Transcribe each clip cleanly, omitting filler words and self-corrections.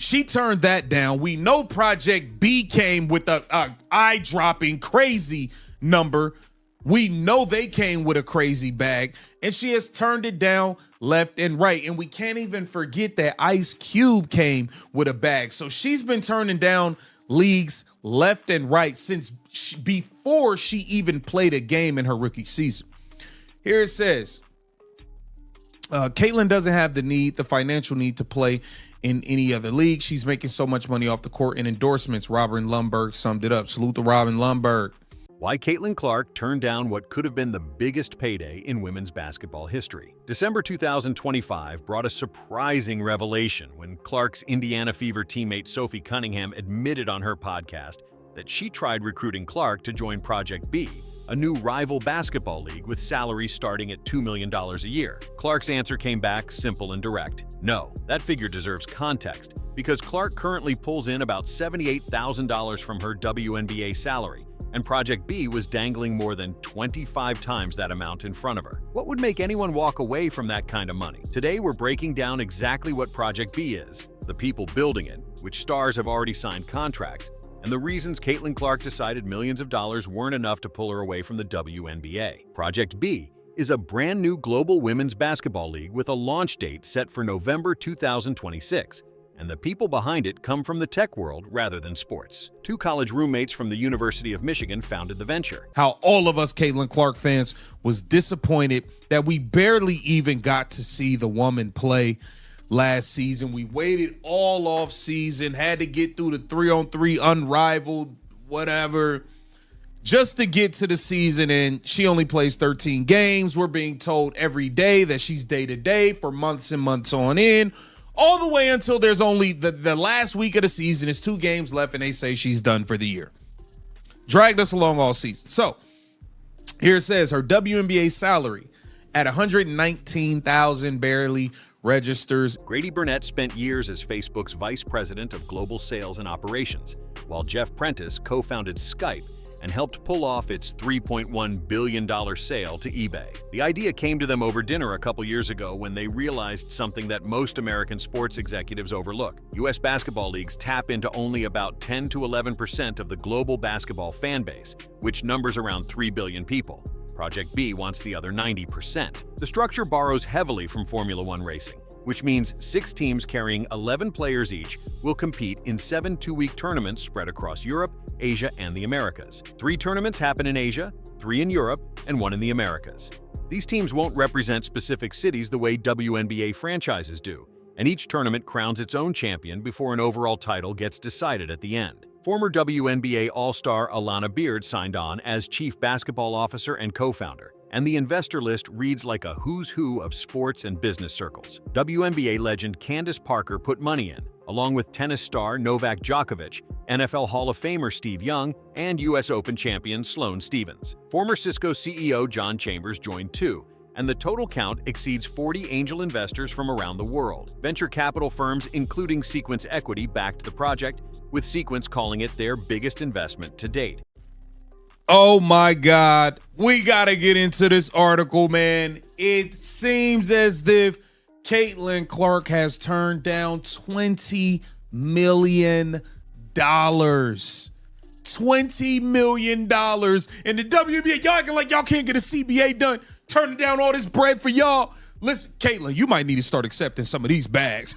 She turned that down. We know Project B came with a eye-dropping crazy number. We know they came with a crazy bag, and she has turned it down left and right. And we can't even forget that Ice Cube came with a bag. So she's been turning down leagues left and right since before she even played a game in her rookie season. Here it says, Caitlin doesn't have the financial need to play in any other league. She's making so much money off the court and endorsements. Robin Lundberg summed it up. Salute to Robin Lundberg. Why Caitlin Clark turned down what could have been the biggest payday in women's basketball history. December 2025 brought a surprising revelation when Clark's Indiana Fever teammate Sophie Cunningham admitted on her podcast that she tried recruiting Clark to join Project B, a new rival basketball league with salaries starting at $2 million a year. Clark's answer came back simple and direct. No, that figure deserves context because Clark currently pulls in about $78,000 from her WNBA salary, and Project B was dangling more than 25 times that amount in front of her. What would make anyone walk away from that kind of money? Today, we're breaking down exactly what Project B is, the people building it, which stars have already signed contracts, and the reasons Caitlin Clark decided millions of dollars weren't enough to pull her away from the WNBA. Project B is a brand new global women's basketball league with a launch date set for November 2026. And the people behind it come from the tech world rather than sports. Two college roommates from the University of Michigan founded the venture. How all of us Caitlin Clark fans was disappointed that we barely even got to see the woman play last season. We waited all off season, had to get through the 3-on-3 Unrivaled, whatever, just to get to the season, and she only plays 13 games. We're being told every day that she's day-to-day for months and months on end, all the way until there's only the last week of the season. It's 2 games left, and they say she's done for the year. Dragged us along all season. So here it says her WNBA salary at $119,000 barely registers. Grady Burnett spent years as Facebook's vice president of global sales and operations, while Jeff Prentice co-founded Skype and helped pull off its $3.1 billion sale to eBay. The idea came to them over dinner a couple years ago when they realized something that most American sports executives overlook. U.S. basketball leagues tap into only about 10 to 11% of the global basketball fan base, which numbers around 3 billion people. Project B wants the other 90%. The structure borrows heavily from Formula One racing, which means 6 teams carrying 11 players each will compete in 7 two-week tournaments spread across Europe, Asia, and the Americas. 3 tournaments happen in Asia, 3 in Europe, and 1 in the Americas. These teams won't represent specific cities the way WNBA franchises do, and each tournament crowns its own champion before an overall title gets decided at the end. Former WNBA All-Star Alana Beard signed on as Chief Basketball Officer and co-founder, and the investor list reads like a who's who of sports and business circles. WNBA legend Candace Parker put money in, along with tennis star Novak Djokovic, NFL Hall of Famer Steve Young, and U.S. Open champion Sloane Stephens. Former Cisco CEO John Chambers joined too, and the total count exceeds 40 angel investors from around the world. Venture capital firms including Sequence Equity backed the project, with Sequence calling it their biggest investment to date. Oh my God, we gotta get into this article, man. It seems as if Caitlin Clark has turned down $20 million. $20 million in the WNBA. Y'all acting like y'all can't get a CBA done, turning down all this bread for y'all. Listen, Caitlin, you might need to start accepting some of these bags.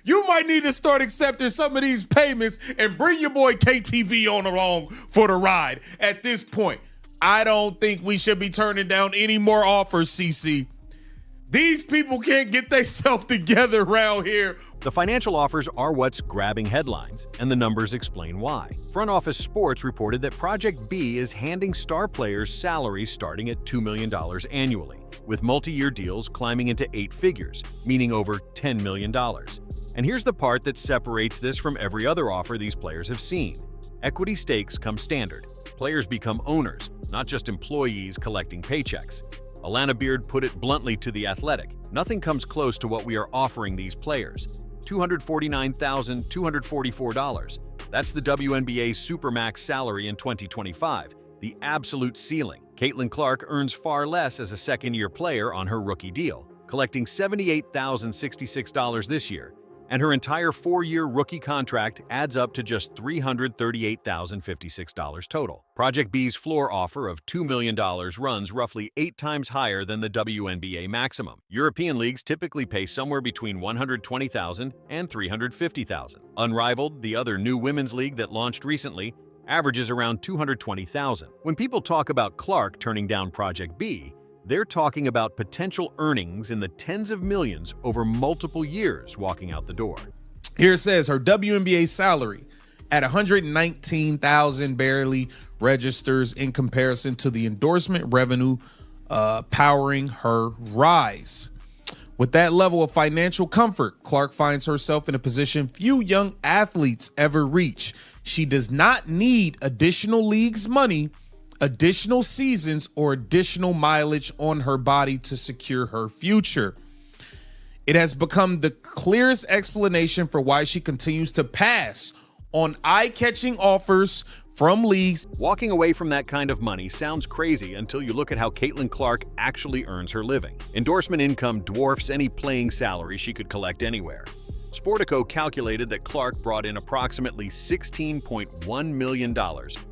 You might need to start accepting some of these payments and bring your boy KTV on along for the ride. At this point, I don't think we should be turning down any more offers, CC. These people can't get themselves together around here. The financial offers are what's grabbing headlines, and the numbers explain why. Front Office Sports reported that Project B is handing star players salaries starting at $2 million annually, with multi-year deals climbing into 8 figures, meaning over $10 million. And here's the part that separates this from every other offer these players have seen. Equity stakes come standard. Players become owners, not just employees collecting paychecks. Alana Beard put it bluntly to The Athletic, nothing comes close to what we are offering these players. $249,244. That's the WNBA Supermax salary in 2025, the absolute ceiling. Caitlin Clark earns far less as a second-year player on her rookie deal, collecting $78,066 this year, And her entire 4-year rookie contract adds up to just $338,056 total. Project B's floor offer of $2 million runs roughly 8 times higher than the WNBA maximum. European leagues typically pay somewhere between $120,000 and $350,000. Unrivaled, the other new women's league that launched recently, averages around $220,000. When people talk about Clark turning down Project B, they're talking about potential earnings in the tens of millions over multiple years walking out the door. Here it says her WNBA salary at $119,000 barely registers in comparison to the endorsement revenue powering her rise. With that level of financial comfort, Clark finds herself in a position few young athletes ever reach. She does not need additional league's money, additional seasons, or additional mileage on her body to secure her future. It has become the clearest explanation for why she continues to pass on eye-catching offers from leagues. Walking away from that kind of money sounds crazy until you look at how Caitlin Clark actually earns her living. Endorsement income dwarfs any playing salary she could collect anywhere. Sportico calculated that Clark brought in approximately $16.1 million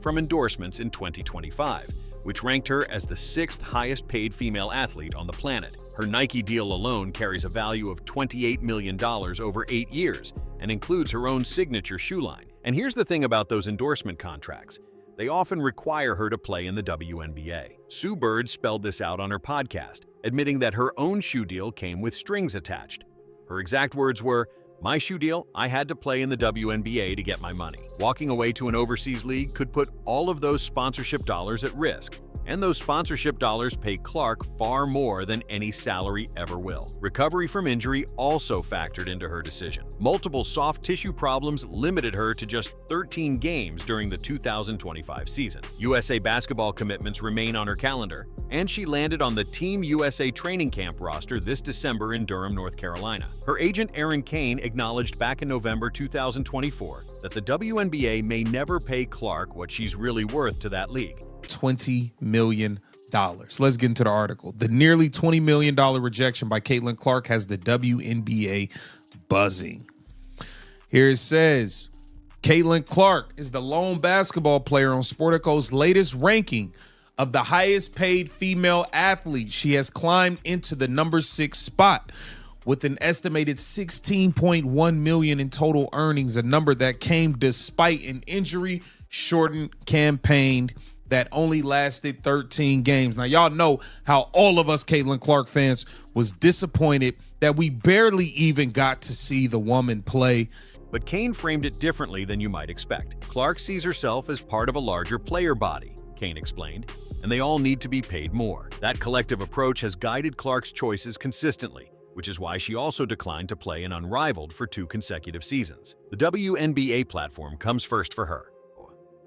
from endorsements in 2025, which ranked her as the 6th highest paid female athlete on the planet. Her Nike deal alone carries a value of $28 million over 8 years and includes her own signature shoe line. And here's the thing about those endorsement contracts. They often require her to play in the WNBA. Sue Bird spelled this out on her podcast, admitting that her own shoe deal came with strings attached. Her exact words were, "My shoe deal, I had to play in the WNBA to get my money." Walking away to an overseas league could put all of those sponsorship dollars at risk. And those sponsorship dollars pay Clark far more than any salary ever will. Recovery from injury also factored into her decision. Multiple soft tissue problems limited her to just 13 games during the 2025 season. USA basketball commitments remain on her calendar, and she landed on the Team USA training camp roster this December in Durham, North Carolina. Her agent Aaron Kane acknowledged back in November 2024 that the WNBA may never pay Clark what she's really worth to that league. $20 million. Let's get into the article. The nearly $20 million rejection by Caitlin Clark has the WNBA buzzing. Here it says, Caitlin Clark is the lone basketball player on Sportico's latest ranking of the highest paid female athlete. She has climbed into the number 6 spot with an estimated $16.1 million in total earnings, a number that came despite an injury-shortened campaign that only lasted 13 games. Now, y'all know how all of us Caitlin Clark fans was disappointed that we barely even got to see the woman play. But Kane framed it differently than you might expect. Clark sees herself as part of a larger player body, Kane explained, and they all need to be paid more. That collective approach has guided Clark's choices consistently, which is why she also declined to play in Unrivaled for 2 consecutive seasons. The WNBA platform comes first for her.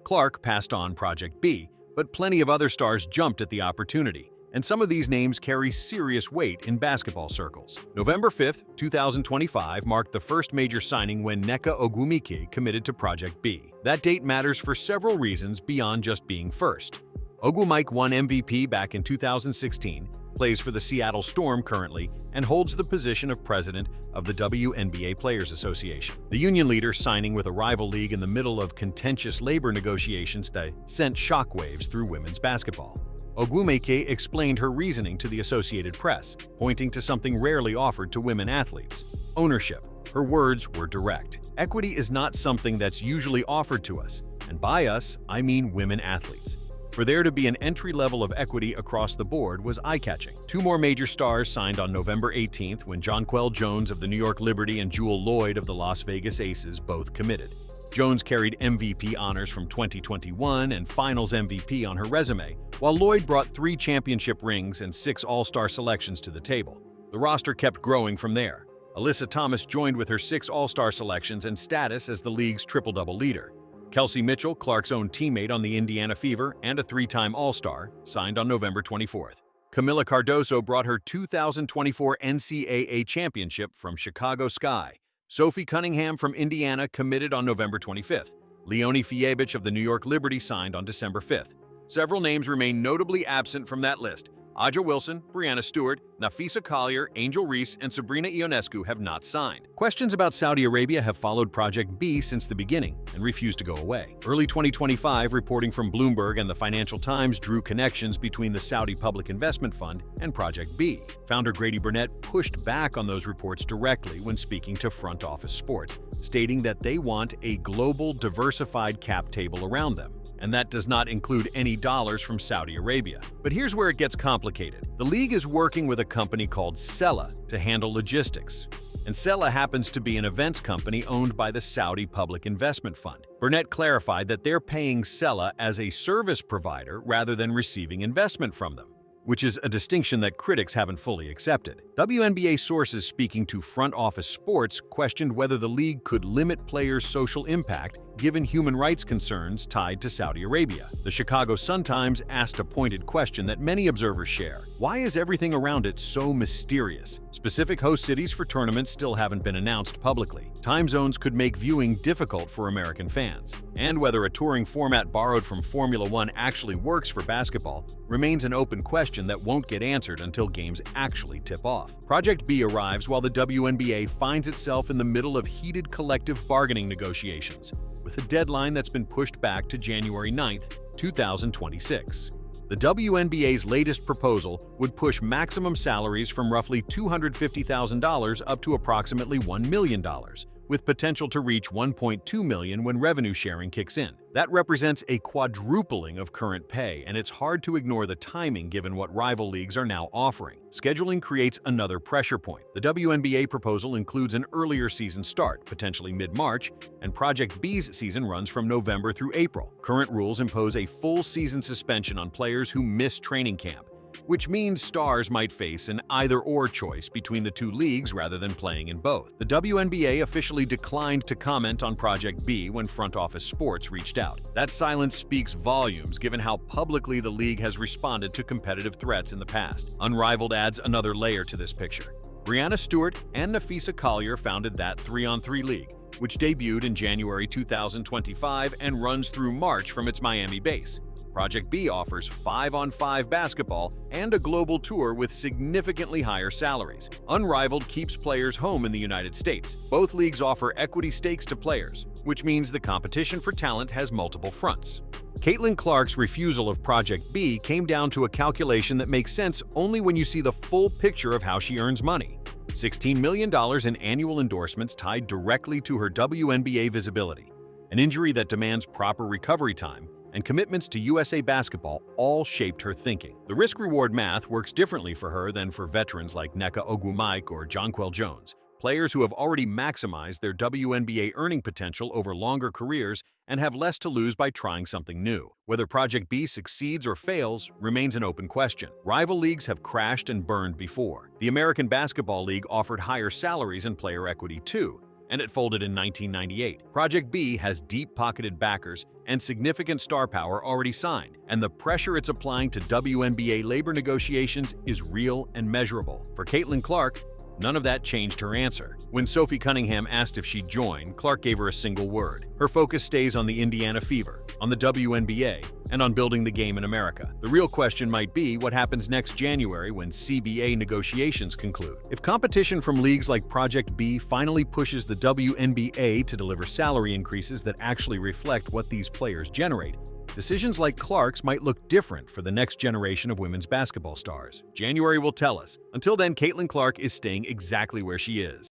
Clark passed on Project B, but plenty of other stars jumped at the opportunity, and some of these names carry serious weight in basketball circles. November 5th, 2025 marked the first major signing when Nneka Ogwumike committed to Project B. That date matters for several reasons beyond just being first. Ogwumike won MVP back in 2016, plays for the Seattle Storm currently, and holds the position of president of the WNBA Players Association. The union leader signing with a rival league in the middle of contentious labor negotiations that sent shockwaves through women's basketball. Ogwumike explained her reasoning to the Associated Press, pointing to something rarely offered to women athletes: ownership. Her words were direct. Equity is not something that's usually offered to us, and by us, I mean women athletes. For there to be an entry level of equity across the board was eye-catching. 2 more major stars signed on November 18th when Jonquel Jones of the New York Liberty and Jewel Lloyd of the Las Vegas Aces both committed. Jones carried MVP honors from 2021 and Finals MVP on her resume, while Lloyd brought 3 championship rings and 6 All-Star selections to the table. The roster kept growing from there. Alyssa Thomas joined with her 6 All-Star selections and status as the league's triple-double leader. Kelsey Mitchell, Clark's own teammate on the Indiana Fever and a 3-time All-Star, signed on November 24th. Camila Cardoso brought her 2024 NCAA championship from Chicago Sky. Sophie Cunningham from Indiana committed on November 25th. Leonie Fiebich of the New York Liberty signed on December 5th. Several names remain notably absent from that list, Aja Wilson, Brianna Stewart, Nafisa Collier, Angel Reese, and Sabrina Ionescu have not signed. Questions about Saudi Arabia have followed Project B since the beginning and refuse to go away. Early 2025, reporting from Bloomberg and the Financial Times drew connections between the Saudi Public Investment Fund and Project B. Founder Grady Burnett pushed back on those reports directly when speaking to Front Office Sports, stating that they want a global, diversified cap table around them. And that does not include any dollars from Saudi Arabia. But here's where it gets complicated. The league is working with a company called Sella to handle logistics. And Sella happens to be an events company owned by the Saudi Public Investment Fund. Burnett clarified that they're paying Sella as a service provider rather than receiving investment from them, which is a distinction that critics haven't fully accepted. WNBA sources speaking to Front Office Sports questioned whether the league could limit players' social impact given human rights concerns tied to Saudi Arabia. The Chicago Sun-Times asked a pointed question that many observers share. Why is everything around it so mysterious? Specific host cities for tournaments still haven't been announced publicly. Time zones could make viewing difficult for American fans. And whether a touring format borrowed from Formula One actually works for basketball remains an open question that won't get answered until games actually tip off. Project B arrives while the WNBA finds itself in the middle of heated collective bargaining negotiations, with a deadline that's been pushed back to January 9, 2026. The WNBA's latest proposal would push maximum salaries from roughly $250,000 up to approximately $1 million, with potential to reach $1.2 million when revenue sharing kicks in. That represents a quadrupling of current pay, and it's hard to ignore the timing given what rival leagues are now offering. Scheduling creates another pressure point. The WNBA proposal includes an earlier season start, potentially mid-March, and Project B's season runs from November through April. Current rules impose a full season suspension on players who miss training camp, which means stars might face an either-or choice between the two leagues rather than playing in both. The WNBA officially declined to comment on Project B when Front Office Sports reached out. That silence speaks volumes given how publicly the league has responded to competitive threats in the past. Unrivaled adds another layer to this picture. Brianna Stewart and Nafisa Collier founded that 3-on-3 league, which debuted in January 2025 and runs through March from its Miami base. Project B offers 5-on-5 basketball and a global tour with significantly higher salaries. Unrivaled keeps players home in the United States. Both leagues offer equity stakes to players, which means the competition for talent has multiple fronts. Caitlin Clark's refusal of Project B came down to a calculation that makes sense only when you see the full picture of how she earns money. $16 million in annual endorsements tied directly to her WNBA visibility, an injury that demands proper recovery time, and commitments to USA Basketball all shaped her thinking. The risk-reward math works differently for her than for veterans like Nneka Ogwumike or Jonquel Jones, players who have already maximized their WNBA earning potential over longer careers and have less to lose by trying something new. Whether Project B succeeds or fails remains an open question. Rival leagues have crashed and burned before. The American Basketball League offered higher salaries and player equity too, and it folded in 1998. Project B has deep-pocketed backers and significant star power already signed, and the pressure it's applying to WNBA labor negotiations is real and measurable. For Caitlin Clark, none of that changed her answer. When Sophie Cunningham asked if she'd join, Clark gave her a single word. Her focus stays on the Indiana Fever, on the WNBA, and on building the game in America. The real question might be what happens next January when CBA negotiations conclude. If competition from leagues like Project B finally pushes the WNBA to deliver salary increases that actually reflect what these players generate, decisions like Clark's might look different for the next generation of women's basketball stars. January will tell us. Until then, Caitlin Clark is staying exactly where she is.